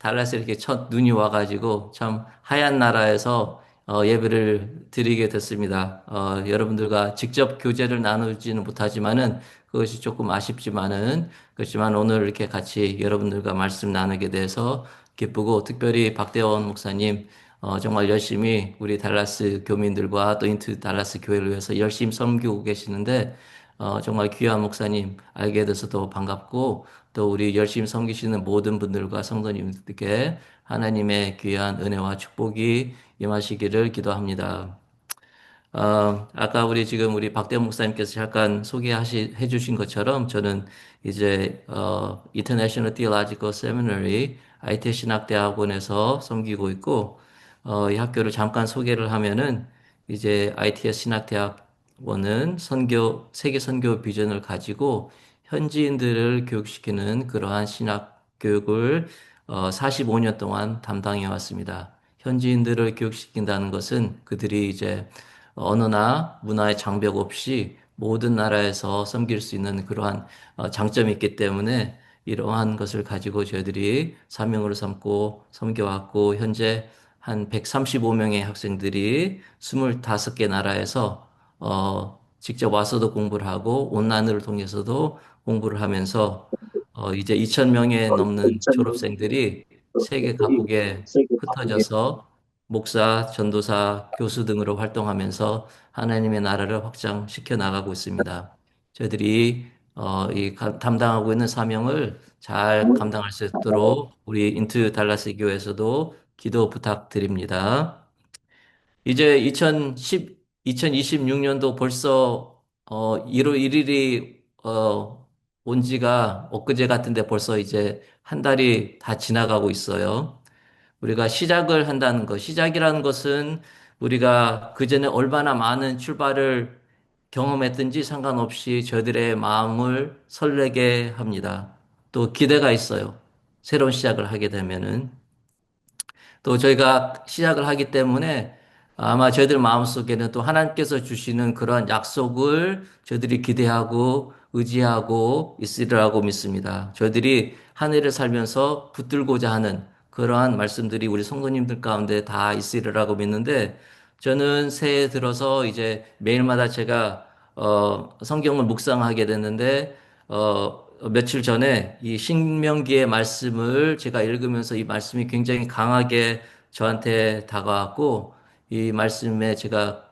달라스에 이렇게 첫 눈이 와가지고 참 하얀 나라에서 예배를 드리게 됐습니다. 여러분들과 직접 교제를 나누지는 못하지만은 그것이 조금 아쉽지만은 그렇지만 오늘 이렇게 같이 여러분들과 말씀 나누게 돼서 기쁘고 특별히 박대원 목사님 정말 열심히 우리 달라스 교민들과 또 인트 달라스 교회를 위해서 열심히 섬기고 계시는데 정말 귀한 목사님 알게 돼서 더 반갑고 또 우리 열심히 섬기시는 모든 분들과 성도님들께 하나님의 귀한 은혜와 축복이 임하시기를 기도합니다. 아까 우리 박대 목사님께서 잠깐 해 주신 것처럼 저는 이제, International Theological Seminary, IT 신학대학원에서 섬기고 있고, 이 학교를 잠깐 소개를 하면은 이제 ITS 신학대학원은 세계 선교 비전을 가지고 현지인들을 교육시키는 그러한 신학 교육을 45년 동안 담당해 왔습니다. 현지인들을 교육시킨다는 것은 그들이 이제 언어나 문화의 장벽 없이 모든 나라에서 섬길 수 있는 그러한 장점이 있기 때문에 이러한 것을 가지고 저희들이 사명으로 삼고 섬겨왔고 현재 한 135명의 학생들이 25개 나라에서 직접 와서도 공부를 하고 온라인을 통해서도 공부를 하면서 이제 2,000명에 넘는 졸업생들이 세계 각국에 흩어져서 목사, 전도사, 교수 등으로 활동하면서 하나님의 나라를 확장시켜 나가고 있습니다. 저희들이 담당하고 있는 사명을 잘 감당할 수 있도록 우리 인트 달라스 교회에서도 기도 부탁드립니다. 이제 2026년도 벌써 1월 1일이 온 지가 엊그제 같은데 벌써 이제 한 달이 다 지나가고 있어요. 우리가 시작을 한다는 것, 시작이라는 것은 우리가 그전에 얼마나 많은 출발을 경험했든지 상관없이 저들의 마음을 설레게 합니다. 또 기대가 있어요. 새로운 시작을 하게 되면은. 또 저희가 시작을 하기 때문에 아마 저희들 마음속에는 또 하나님께서 주시는 그런 약속을 저희들이 기대하고 의지하고 있으리라고 믿습니다. 저희들이 한 해를 살면서 붙들고자 하는 그러한 말씀들이 우리 성도님들 가운데 다 있으리라고 믿는데 저는 새해 들어서 이제 매일마다 제가 성경을 묵상하게 됐는데 며칠 전에 이 신명기의 말씀을 제가 읽으면서 이 말씀이 굉장히 강하게 저한테 다가왔고 이 말씀에 제가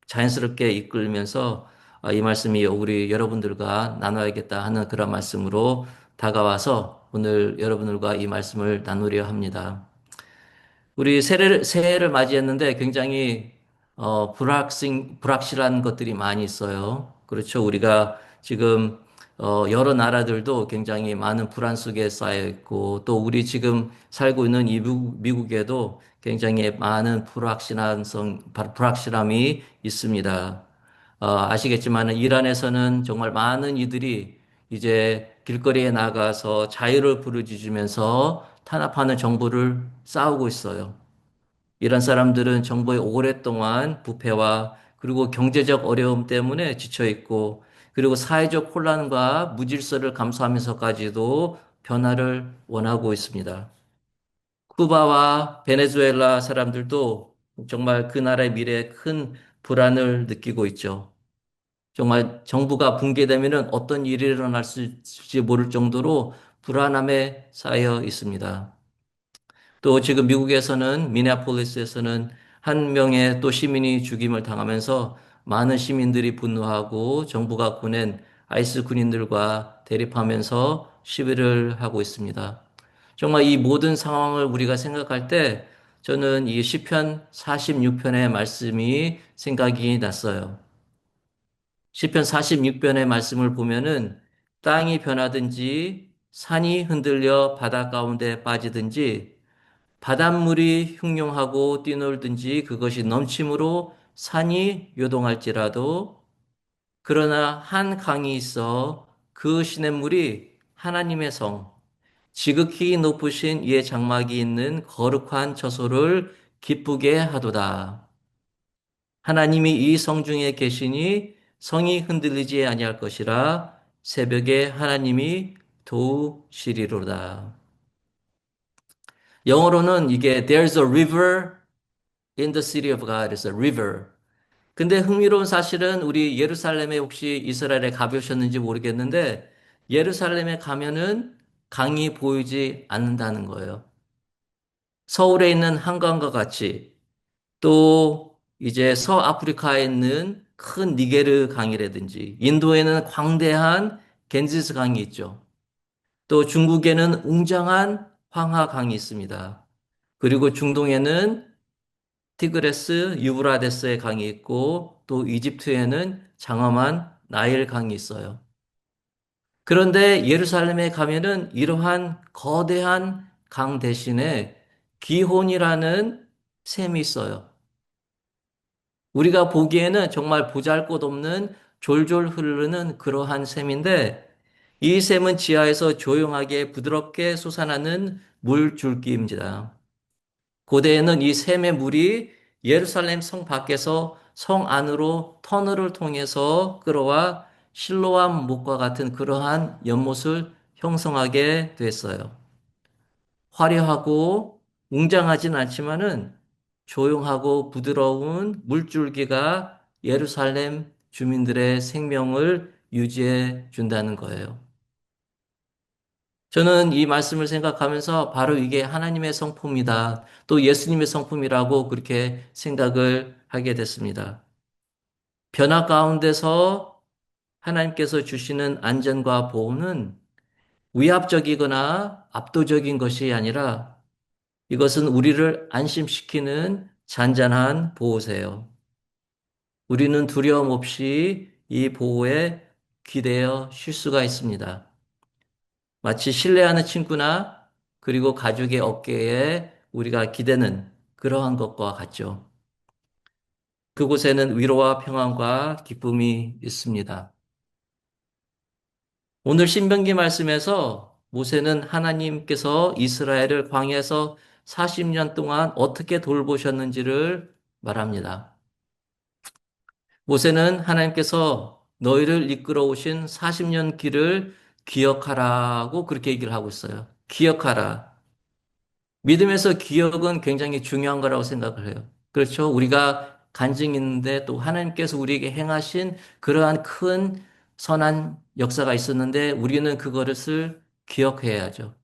자연스럽게 이끌면서 이 말씀이 우리 여러분들과 나눠야겠다 하는 그런 말씀으로 다가와서 오늘 여러분들과 이 말씀을 나누려 합니다. 우리 새해를 맞이했는데 굉장히 불확실한 것들이 많이 있어요. 그렇죠. 우리가 지금 여러 나라들도 굉장히 많은 불안 속에 쌓여 있고 또 우리 지금 살고 있는 이 미국에도 굉장히 많은 불확실함이 있습니다. 아시겠지만 이란에서는 정말 많은 이들이 이제 길거리에 나가서 자유를 부르짖으면서 탄압하는 정부를 싸우고 있어요. 이런 사람들은 정부의 오랫동안 부패와 그리고 경제적 어려움 때문에 지쳐 있고 그리고 사회적 혼란과 무질서를 감수하면서까지도 변화를 원하고 있습니다. 쿠바와 베네수엘라 사람들도 정말 그 나라의 미래에 큰 불안을 느끼고 있죠. 정말 정부가 붕괴되면은 어떤 일이 일어날 수 있을지 모를 정도로 불안함에 쌓여 있습니다. 또 지금 미국에서는 미네아폴리스에서는 한 명의 또 시민이 죽임을 당하면서 많은 시민들이 분노하고 정부가 보낸 아이스 군인들과 대립하면서 시위를 하고 있습니다. 정말 이 모든 상황을 우리가 생각할 때 저는 이 시편 46편의 말씀이 생각이 났어요. 시편 46편의 말씀을 보면은 땅이 변하든지 산이 흔들려 바다 가운데 빠지든지 바닷물이 흉용하고 뛰놀든지 그것이 넘침으로 산이 요동할지라도 그러나 한 강이 있어 그 시냇물이 하나님의 성 지극히 높으신 이의 장막이 있는 거룩한 처소를 기쁘게 하도다. 하나님이 이 성중에 계시니 성이 흔들리지 아니할 것이라 새벽에 하나님이 도우시리로다. 영어로는 이게 There's a river in the city of God. is a river. 근데 흥미로운 사실은 우리 예루살렘에 혹시 이스라엘에 가보셨는지 모르겠는데 예루살렘에 가면은 강이 보이지 않는다는 거예요. 서울에 있는 한강과 같이 또 이제 서아프리카에 있는 큰 니게르 강이라든지 인도에는 광대한 겐지스 강이 있죠. 또 중국에는 웅장한 황하 강이 있습니다. 그리고 중동에는 티그레스, 유브라데스의 강이 있고 또 이집트에는 장엄한 나일 강이 있어요. 그런데 예루살렘에 가면은 이러한 거대한 강 대신에 기혼이라는 샘이 있어요. 우리가 보기에는 정말 보잘것없는 졸졸 흐르는 그러한 샘인데 이 샘은 지하에서 조용하게 부드럽게 솟아나는 물줄기입니다. 고대에는 이 샘의 물이 예루살렘 성 밖에서 성 안으로 터널을 통해서 끌어와 실로암 목과 같은 그러한 연못을 형성하게 됐어요. 화려하고 웅장하진 않지만은 조용하고 부드러운 물줄기가 예루살렘 주민들의 생명을 유지해 준다는 거예요. 저는 이 말씀을 생각하면서 바로 이게 하나님의 성품이다. 또 예수님의 성품이라고 그렇게 생각을 하게 됐습니다. 변화 가운데서 하나님께서 주시는 안전과 보호는 위압적이거나 압도적인 것이 아니라 이것은 우리를 안심시키는 잔잔한 보호세요. 우리는 두려움 없이 이 보호에 기대어 쉴 수가 있습니다. 마치 신뢰하는 친구나 그리고 가족의 어깨에 우리가 기대는 그러한 것과 같죠. 그곳에는 위로와 평안과 기쁨이 있습니다. 오늘 신명기 말씀에서 모세는 하나님께서 이스라엘을 광야에서 40년 동안 어떻게 돌보셨는지를 말합니다. 모세는 하나님께서 너희를 이끌어 오신 40년 길을 기억하라고 그렇게 얘기를 하고 있어요. 기억하라. 믿음에서 기억은 굉장히 중요한 거라고 생각을 해요. 그렇죠? 우리가 간증이 있는데 또 하나님께서 우리에게 행하신 그러한 큰 선한 역사가 있었는데 우리는 그것을 기억해야죠.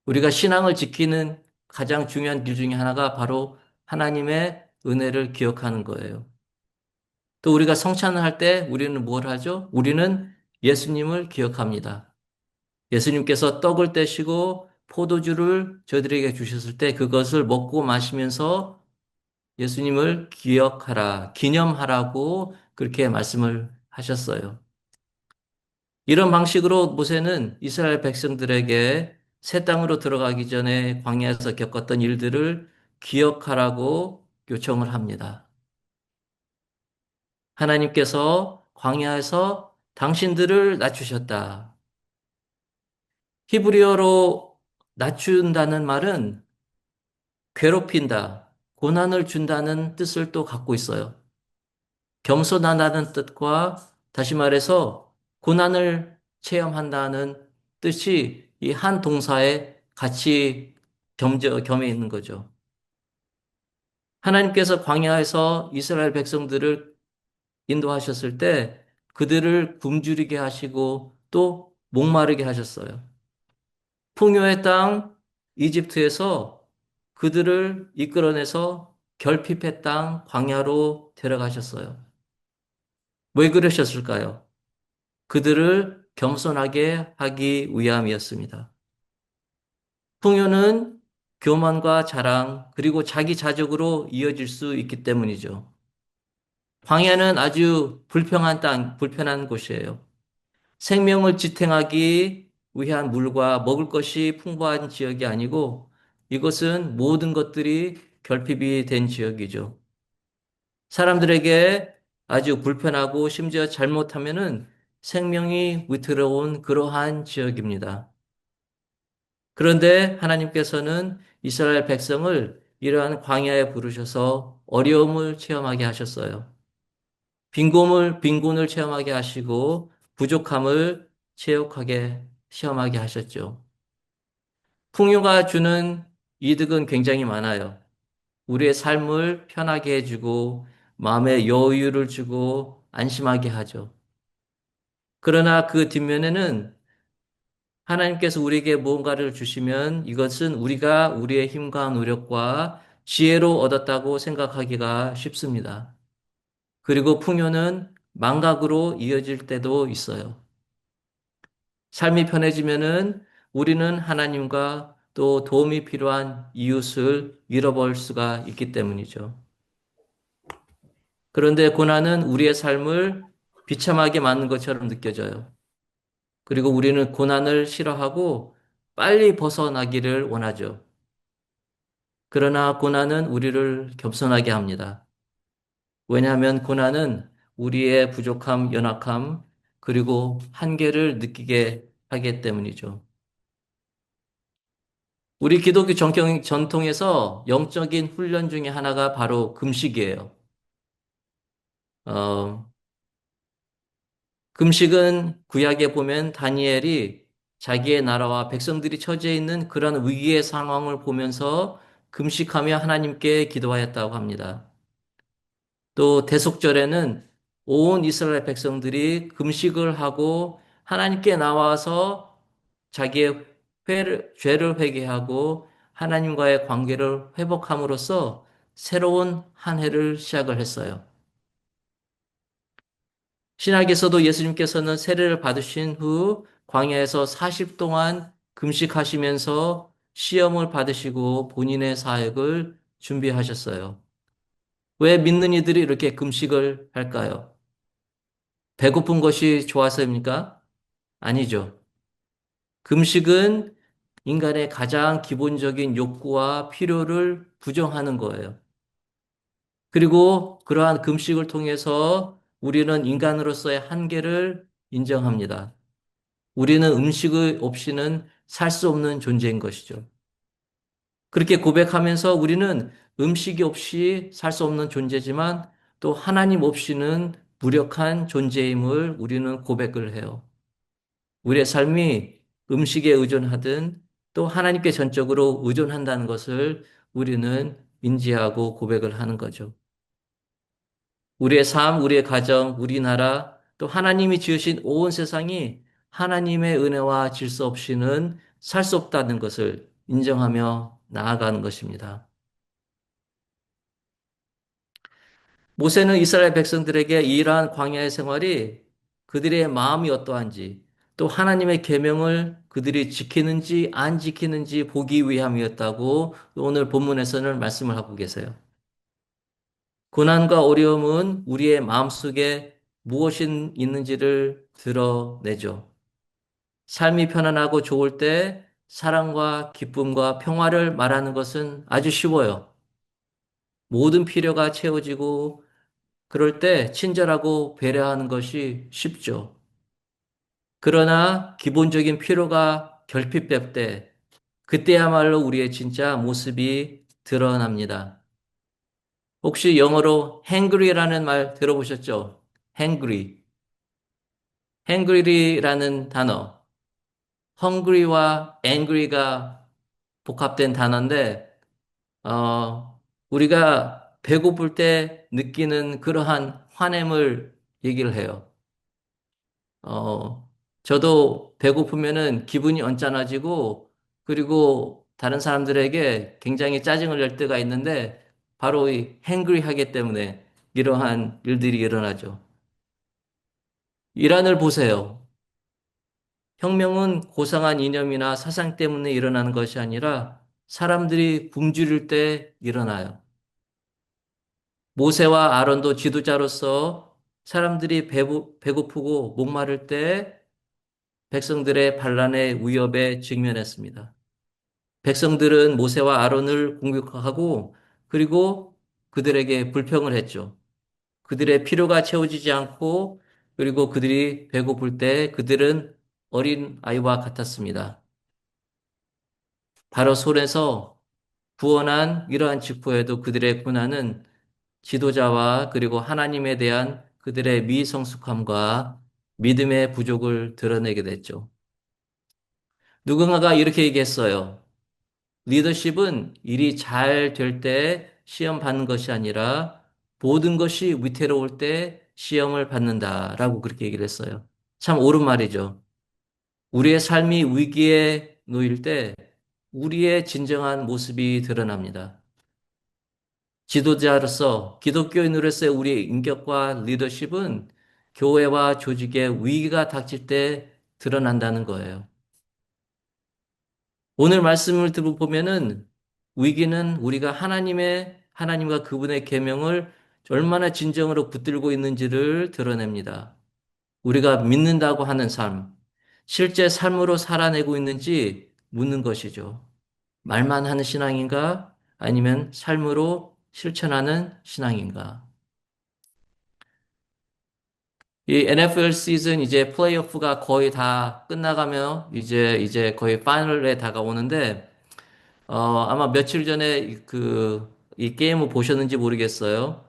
우리가 신앙을 지키는 가장 중요한 길 중에 하나가 바로 하나님의 은혜를 기억하는 거예요. 또 우리가 성찬을 할 때 우리는 뭘 하죠? 우리는 예수님을 기억합니다. 예수님께서 떡을 떼시고 포도주를 저희들에게 주셨을 때 그것을 먹고 마시면서 예수님을 기억하라, 기념하라고 그렇게 말씀을 하셨어요. 이런 방식으로 모세는 이스라엘 백성들에게 새 땅으로 들어가기 전에 광야에서 겪었던 일들을 기억하라고 요청을 합니다. 하나님께서 광야에서 당신들을 낮추셨다. 히브리어로 낮춘다는 말은 괴롭힌다, 고난을 준다는 뜻을 또 갖고 있어요. 겸손하다는 뜻과 다시 말해서 고난을 체험한다는 뜻이 이 한 동사에 같이 겸해 있는 거죠. 하나님께서 광야에서 이스라엘 백성들을 인도하셨을 때 그들을 굶주리게 하시고 또 목마르게 하셨어요. 풍요의 땅 이집트에서 그들을 이끌어내서 결핍의 땅 광야로 데려가셨어요. 왜 그러셨을까요? 그들을 겸손하게 하기 위함이었습니다. 풍요는 교만과 자랑, 그리고 자기 자족으로 이어질 수 있기 때문이죠. 광야는 아주 불평한 땅, 불편한 곳이에요. 생명을 지탱하기 위한 물과 먹을 것이 풍부한 지역이 아니고 이것은 모든 것들이 결핍이 된 지역이죠. 사람들에게 아주 불편하고 심지어 잘못하면은 생명이 위태로운 그러한 지역입니다. 그런데 하나님께서는 이스라엘 백성을 이러한 광야에 부르셔서 어려움을 체험하게 하셨어요. 빈곤을 체험하게 하시고 부족함을 체험하게 하셨죠. 풍요가 주는 이득은 굉장히 많아요. 우리의 삶을 편하게 해주고 마음의 여유를 주고 안심하게 하죠. 그러나 그 뒷면에는 하나님께서 우리에게 무언가를 주시면 이것은 우리가 우리의 힘과 노력과 지혜로 얻었다고 생각하기가 쉽습니다. 그리고 풍요는 망각으로 이어질 때도 있어요. 삶이 편해지면은 우리는 하나님과 또 도움이 필요한 이웃을 잃어버릴 수가 있기 때문이죠. 그런데 고난은 우리의 삶을 비참하게 만든 것처럼 느껴져요. 그리고 우리는 고난을 싫어하고 빨리 벗어나기를 원하죠. 그러나 고난은 우리를 겸손하게 합니다. 왜냐하면 고난은 우리의 부족함, 연약함, 그리고 한계를 느끼게 하기 때문이죠. 우리 기독교 전통에서 영적인 훈련 중에 하나가 바로 금식이에요. 어, 금식은 구약에 보면 다니엘이 자기의 나라와 백성들이 처지해 있는 그런 위기의 상황을 보면서 금식하며 하나님께 기도하였다고 합니다. 또 대속절에는 온 이스라엘 백성들이 금식을 하고 하나님께 나와서 자기의 죄를 회개하고 하나님과의 관계를 회복함으로써 새로운 한 해를 시작을 했어요. 신약에서도 예수님께서는 세례를 받으신 후 광야에서 40 동안 금식하시면서 시험을 받으시고 본인의 사역을 준비하셨어요. 왜 믿는 이들이 이렇게 금식을 할까요? 배고픈 것이 좋아서입니까? 아니죠. 금식은 인간의 가장 기본적인 욕구와 필요를 부정하는 거예요. 그리고 그러한 금식을 통해서 우리는 인간으로서의 한계를 인정합니다. 우리는 음식 없이는 살 수 없는 존재인 것이죠. 그렇게 고백하면서 우리는 음식이 없이 살 수 없는 존재지만 또 하나님 없이는 무력한 존재임을 우리는 고백을 해요. 우리의 삶이 음식에 의존하든 또 하나님께 전적으로 의존한다는 것을 우리는 인지하고 고백을 하는 거죠. 우리의 삶, 우리의 가정, 우리나라, 또 하나님이 지으신 온 세상이 하나님의 은혜와 질서 없이는 살 수 없다는 것을 인정하며 나아가는 것입니다. 모세는 이스라엘 백성들에게 이러한 광야의 생활이 그들의 마음이 어떠한지 또 하나님의 계명을 그들이 지키는지 안 지키는지 보기 위함이었다고 오늘 본문에서는 말씀을 하고 계세요. 고난과 어려움은 우리의 마음속에 무엇이 있는지를 드러내죠. 삶이 편안하고 좋을 때 사랑과 기쁨과 평화를 말하는 것은 아주 쉬워요. 모든 필요가 채워지고 그럴 때 친절하고 배려하는 것이 쉽죠. 그러나 기본적인 필요가 결핍될 때, 그때야말로 우리의 진짜 모습이 드러납니다. 혹시 영어로 hangry라는 말 들어보셨죠? hangry. hangry라는 단어, hungry와 angry가 복합된 단어인데, 우리가 배고플 때 느끼는 그러한 환함을 얘기를 해요. 어, 저도 배고프면은 기분이 언짢아지고, 그리고 다른 사람들에게 굉장히 짜증을 낼 때가 있는데, 바로 이 행그리 하기 때문에 이러한 일들이 일어나죠. 이란을 보세요. 혁명은 고상한 이념이나 사상 때문에 일어나는 것이 아니라 사람들이 굶주릴 때 일어나요. 모세와 아론도 지도자로서 사람들이 배고프고 목마를 때 백성들의 반란의 위협에 직면했습니다. 백성들은 모세와 아론을 공격하고 그리고 그들에게 불평을 했죠. 그들의 필요가 채워지지 않고 그리고 그들이 배고플 때 그들은 어린 아이와 같았습니다. 바로 손에서 구원한 이러한 직후에도 그들의 고난은 지도자와 그리고 하나님에 대한 그들의 미성숙함과 믿음의 부족을 드러내게 됐죠. 누군가가 이렇게 얘기했어요. 리더십은 일이 잘 될 때 시험 받는 것이 아니라 모든 것이 위태로울 때 시험을 받는다라고 그렇게 얘기를 했어요. 참 옳은 말이죠. 우리의 삶이 위기에 놓일 때 우리의 진정한 모습이 드러납니다. 지도자로서 기독교인으로서의 우리의 인격과 리더십은 교회와 조직에 위기가 닥칠 때 드러난다는 거예요. 오늘 말씀을 들어보면은 위기는 우리가 하나님과 그분의 계명을 얼마나 진정으로 붙들고 있는지를 드러냅니다. 우리가 믿는다고 하는 삶, 실제 삶으로 살아내고 있는지 묻는 것이죠. 말만 하는 신앙인가? 아니면 삶으로 실천하는 신앙인가? 이 NFL 시즌 이제 플레이오프가 거의 다 끝나가며 이제 거의 파이널에 다가오는데 아마 며칠 전에 이 게임을 보셨는지 모르겠어요.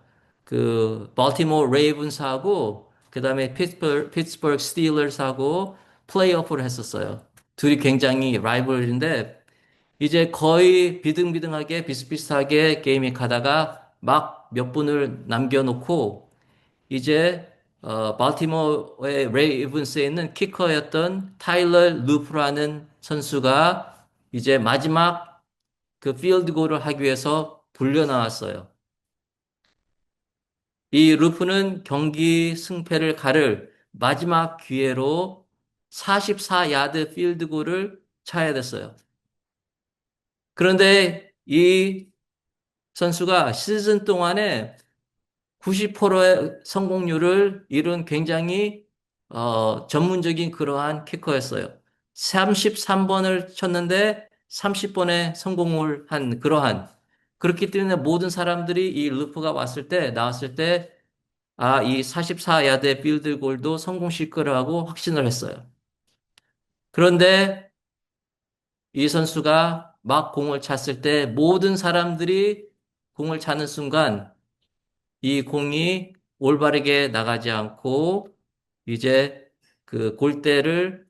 발티모어 레이븐스하고 그다음에 피츠버그 스틸러스하고 플레이오프를 했었어요. 둘이 굉장히 라이벌인데 이제 거의 비등비등하게 비슷비슷하게 게임이 가다가 막 몇 분을 남겨놓고 이제 발티모어의 레이븐스에 있는 키커였던 타일러 루프라는 선수가 이제 마지막 그 필드골을 하기 위해서 불려 나왔어요. 이 루프는 경기 승패를 가를 마지막 기회로 44야드 필드골을 차야 됐어요. 그런데 이 선수가 시즌 동안에 90%의 성공률을 이룬 굉장히 전문적인 그러한 키커였어요. 33번을 쳤는데 30번의 성공을 한 그러한 그렇기 때문에 모든 사람들이 이 루프가 나왔을 때 이 44야드 필드골도 성공시킬 거라고 확신을 했어요. 그런데 이 선수가 막 공을 찼을 때 모든 사람들이 공을 차는 순간 이 공이 올바르게 나가지 않고 이제 그 골대를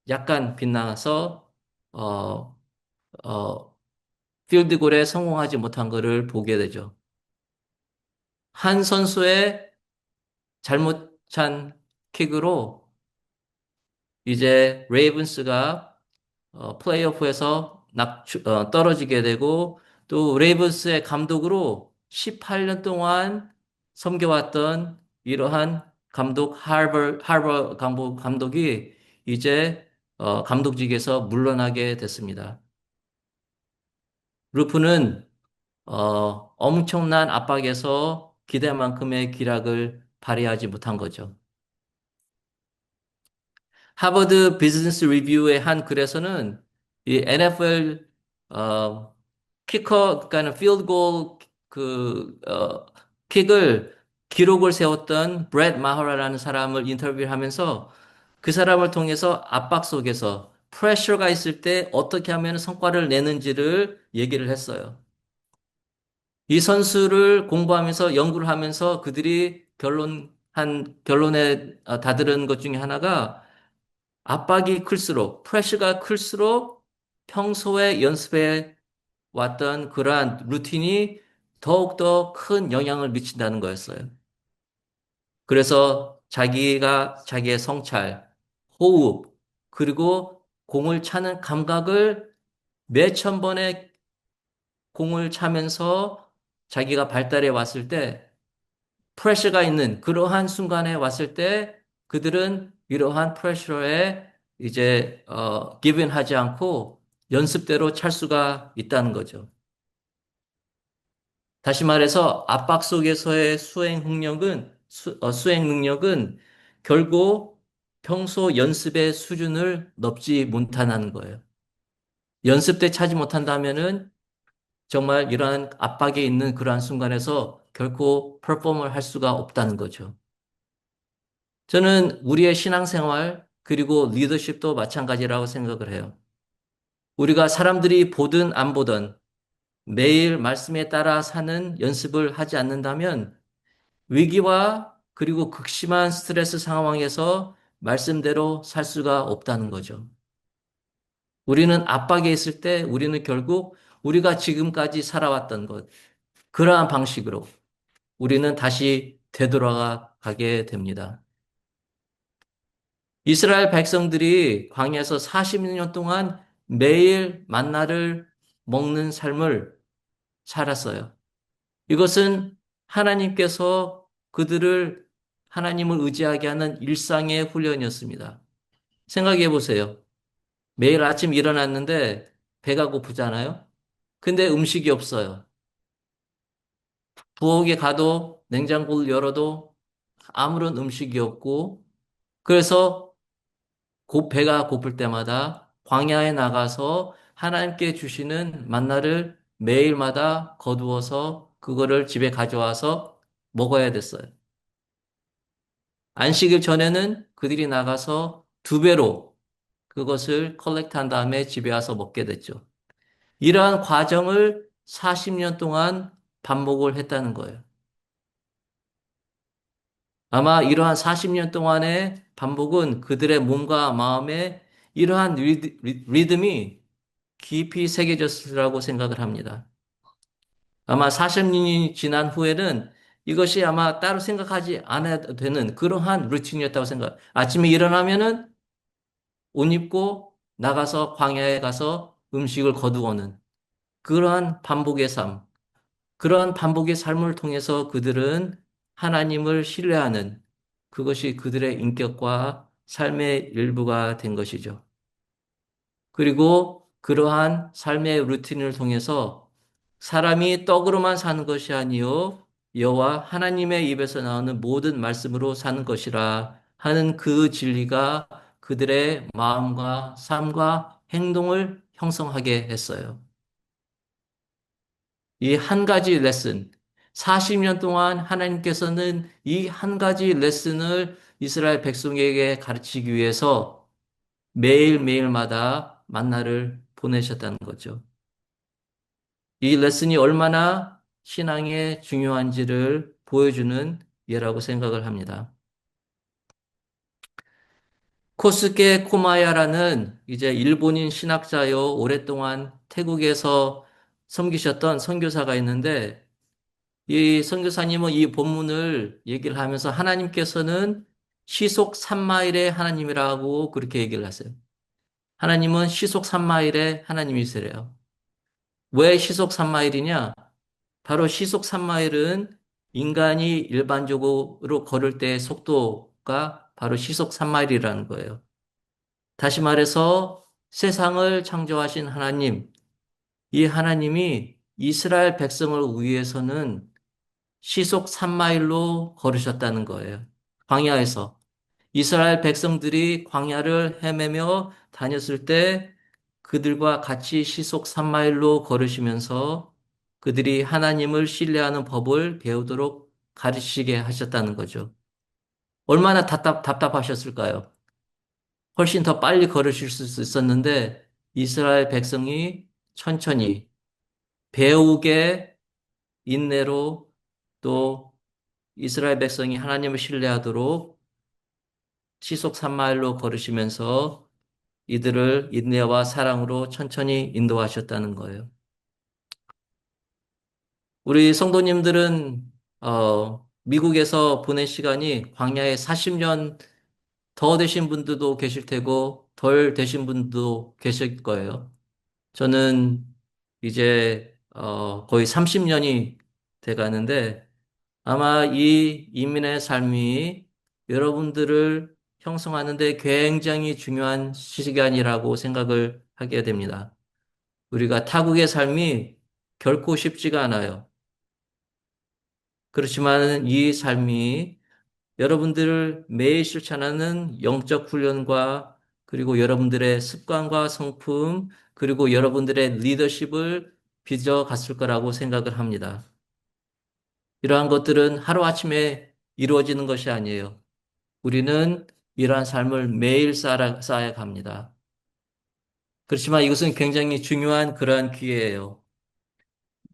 약간 빗나가서 어, 어, 필드골에 성공하지 못한 것을 보게 되죠. 한 선수의 잘못 찬 킥으로 이제 레이븐스가 플레이오프에서 떨어지게 되고 또 레이븐스의 감독으로 18년 동안 섬겨왔던 이러한 하버 감독이 이제 감독직에서 물러나게 됐습니다. 루프는 엄청난 압박에서 기대만큼의 기락을 발휘하지 못한 거죠. 하버드 비즈니스 리뷰의 한 글에서는 이 NFL 그러니까 필드골 킥을 기록을 세웠던 브렛 마허라라는 사람을 인터뷰를 하면서 그 사람을 통해서 압박 속에서 프레셔가 있을 때 어떻게 하면 성과를 내는지를 얘기를 했어요. 이 선수를 공부하면서 연구를 하면서 그들이 결론에 다다른 것 중에 하나가 압박이 클수록, 프레셔가 클수록 평소에 연습해 왔던 그러한 루틴이 더욱더 큰 영향을 미친다는 거였어요. 그래서 자기의 성찰, 호흡, 그리고 공을 차는 감각을 몇천 번의 공을 차면서 자기가 발달해 왔을 때, 프레셔가 있는 그러한 순간에 왔을 때 그들은 이러한 프레셔에 이제 기브인 하지 않고 연습대로 찰 수가 있다는 거죠. 다시 말해서 압박 속에서의 수행 능력은 결국 평소 연습의 수준을 넘지 못한다는 거예요. 연습 때 차지 못한다면은 정말 이러한 압박에 있는 그러한 순간에서 결코 퍼포먼을 할 수가 없다는 거죠. 저는 우리의 신앙생활 그리고 리더십도 마찬가지라고 생각을 해요. 우리가 사람들이 보든 안 보든 매일 말씀에 따라 사는 연습을 하지 않는다면 위기와 그리고 극심한 스트레스 상황에서 말씀대로 살 수가 없다는 거죠. 우리는 압박에 있을 때 우리는 결국 우리가 지금까지 살아왔던 것, 그러한 방식으로 우리는 다시 되돌아가게 됩니다. 이스라엘 백성들이 광야에서 40년 동안 매일 만나를 먹는 삶을 살았어요. 이것은 하나님께서 그들을 하나님을 의지하게 하는 일상의 훈련이었습니다. 생각해 보세요. 매일 아침 일어났는데 배가 고프잖아요. 근데 음식이 없어요. 부엌에 가도 냉장고를 열어도 아무런 음식이 없고 그래서 배가 고플 때마다 광야에 나가서 하나님께 주시는 만나를 매일마다 거두어서 그거를 집에 가져와서 먹어야 됐어요. 안식일 전에는 그들이 나가서 두 배로 그것을 컬렉트한 다음에 집에 와서 먹게 됐죠. 이러한 과정을 40년 동안 반복을 했다는 거예요. 아마 이러한 40년 동안의 반복은 그들의 몸과 마음에 이러한 리듬이 깊이 새겨졌으라고 생각을 합니다. 아마 40년이 지난 후에는 이것이 아마 따로 생각하지 않아도 되는 그러한 루틴이었다고 생각. 아침에 일어나면은 옷 입고 나가서 광야에 가서 음식을 거두어는 그러한 반복의 삶. 그러한 반복의 삶을 통해서 그들은 하나님을 신뢰하는 그것이 그들의 인격과 삶의 일부가 된 것이죠. 그리고 그러한 삶의 루틴을 통해서 사람이 떡으로만 사는 것이 아니요 여호와 하나님의 입에서 나오는 모든 말씀으로 사는 것이라 하는 그 진리가 그들의 마음과 삶과 행동을 형성하게 했어요. 이 한 가지 레슨, 40년 동안 하나님께서는 이 한 가지 레슨을 이스라엘 백성에게 가르치기 위해서 매일매일마다 만나를 보내셨다는 거죠. 이 레슨이 얼마나 신앙에 중요한지를 보여주는 예라고 생각을 합니다. 코스케 코마야라는 이제 일본인 신학자요, 오랫동안 태국에서 섬기셨던 선교사가 있는데 이 선교사님은 이 본문을 얘기를 하면서 하나님께서는 시속 3마일의 하나님이라고 그렇게 얘기를 하세요. 하나님은 시속 3마일의 하나님이시래요. 왜 시속 3마일이냐? 바로 시속 3마일은 인간이 일반적으로 걸을 때의 속도가 바로 시속 3마일이라는 거예요. 다시 말해서 세상을 창조하신 하나님, 이 하나님이 이스라엘 백성을 위해서는 시속 3마일로 걸으셨다는 거예요. 광야에서. 이스라엘 백성들이 광야를 헤매며 다녔을 때 그들과 같이 시속 3마일로 걸으시면서 그들이 하나님을 신뢰하는 법을 배우도록 가르치게 하셨다는 거죠. 얼마나 답답하셨을까요? 훨씬 더 빨리 걸으실 수 있었는데 이스라엘 백성이 천천히 배우게 인내로 또 이스라엘 백성이 하나님을 신뢰하도록 시속 3마일로 걸으시면서 이들을 인내와 사랑으로 천천히 인도하셨다는 거예요. 우리 성도님들은 미국에서 보낸 시간이 광야에 40년 더 되신 분들도 계실 테고 덜 되신 분도 계실 거예요. 저는 이제 거의 30년이 돼 가는데 아마 이 이민의 삶이 여러분들을 형성하는 데 굉장히 중요한 시간이라고 생각을 하게 됩니다. 우리가 타국의 삶이 결코 쉽지가 않아요. 그렇지만 이 삶이 여러분들을 매일 실천하는 영적 훈련과 그리고 여러분들의 습관과 성품 그리고 여러분들의 리더십을 빚어 갔을 거라고 생각을 합니다. 이러한 것들은 하루아침에 이루어지는 것이 아니에요. 우리는 이러한 삶을 매일 쌓아 갑니다. 그렇지만 이것은 굉장히 중요한 그러한 기회예요.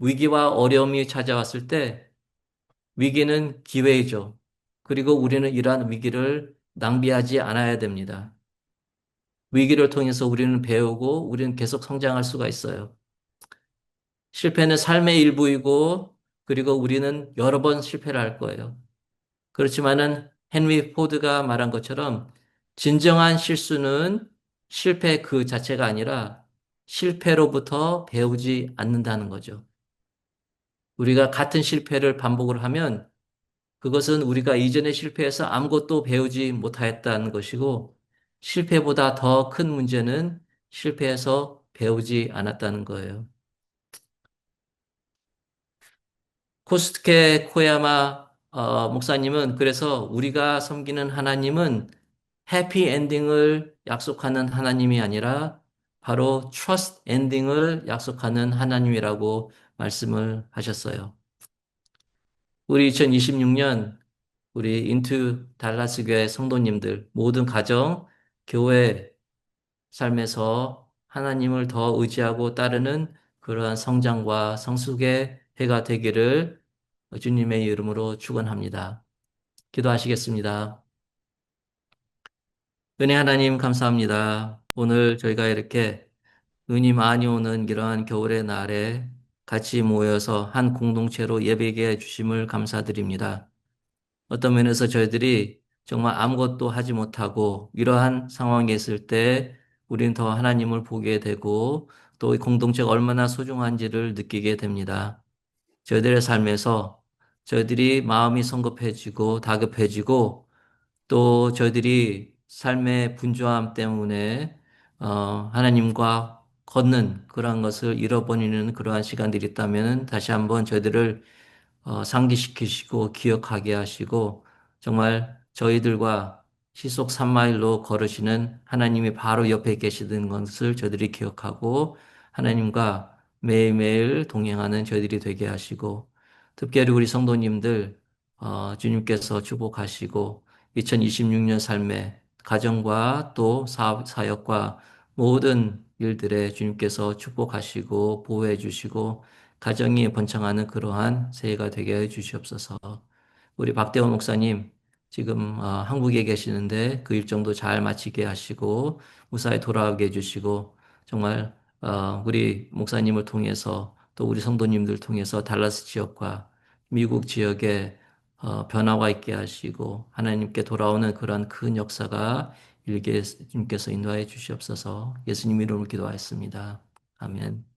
위기와 어려움이 찾아왔을 때 위기는 기회이죠. 그리고 우리는 이러한 위기를 낭비하지 않아야 됩니다. 위기를 통해서 우리는 배우고 우리는 계속 성장할 수가 있어요. 실패는 삶의 일부이고, 그리고 우리는 여러 번 실패를 할 거예요. 그렇지만은 헨리 포드가 말한 것처럼 진정한 실수는 실패 그 자체가 아니라 실패로부터 배우지 않는다는 거죠. 우리가 같은 실패를 반복을 하면 그것은 우리가 이전에 실패해서 아무것도 배우지 못하였다는 것이고, 실패보다 더 큰 문제는 실패해서 배우지 않았다는 거예요. 코스트케 코야마 목사님은 그래서 우리가 섬기는 하나님은 해피 엔딩을 약속하는 하나님이 아니라 바로 트러스트 엔딩을 약속하는 하나님이라고 말씀을 하셨어요. 우리 2026년 우리 인투 달라스 교회 성도님들 모든 가정, 교회 삶에서 하나님을 더 의지하고 따르는 그러한 성장과 성숙의 해가 되기를 주님의 이름으로 축원합니다. 기도하시겠습니다. 은혜 하나님 감사합니다. 오늘 저희가 이렇게 눈이 많이 오는 이러한 겨울의 날에 같이 모여서 한 공동체로 예배하게 해 주심을 감사드립니다. 어떤 면에서 저희들이 정말 아무것도 하지 못하고 이러한 상황에 있을 때 우리는 더 하나님을 보게 되고 또 이 공동체가 얼마나 소중한지를 느끼게 됩니다. 저희들의 삶에서 저희들이 마음이 성급해지고 다급해지고 또 저희들이 삶의 분주함 때문에 하나님과 걷는 그러한 것을 잃어버리는 그러한 시간들이 있다면 다시 한번 저희들을 상기시키시고 기억하게 하시고 정말 저희들과 시속 3마일로 걸으시는 하나님이 바로 옆에 계시는 것을 저희들이 기억하고 하나님과 매일매일 동행하는 저희들이 되게 하시고 특별히 우리 성도님들 주님께서 축복하시고 2026년 삶의 가정과 또 사업, 사역과 모든 일들에 주님께서 축복하시고 보호해 주시고 가정이 번창하는 그러한 새해가 되게 해 주시옵소서. 우리 박대원 목사님 지금 한국에 계시는데 그 일정도 잘 마치게 하시고 무사히 돌아오게 해주시고 정말 우리 목사님을 통해서 또 우리 성도님들 통해서 달라스 지역과 미국 지역에 변화가 있게 하시고 하나님께 돌아오는 그러한 큰 역사가 일게 주님께서 인도하여 주시옵소서. 예수님 이름으로 기도하였습니다. 아멘.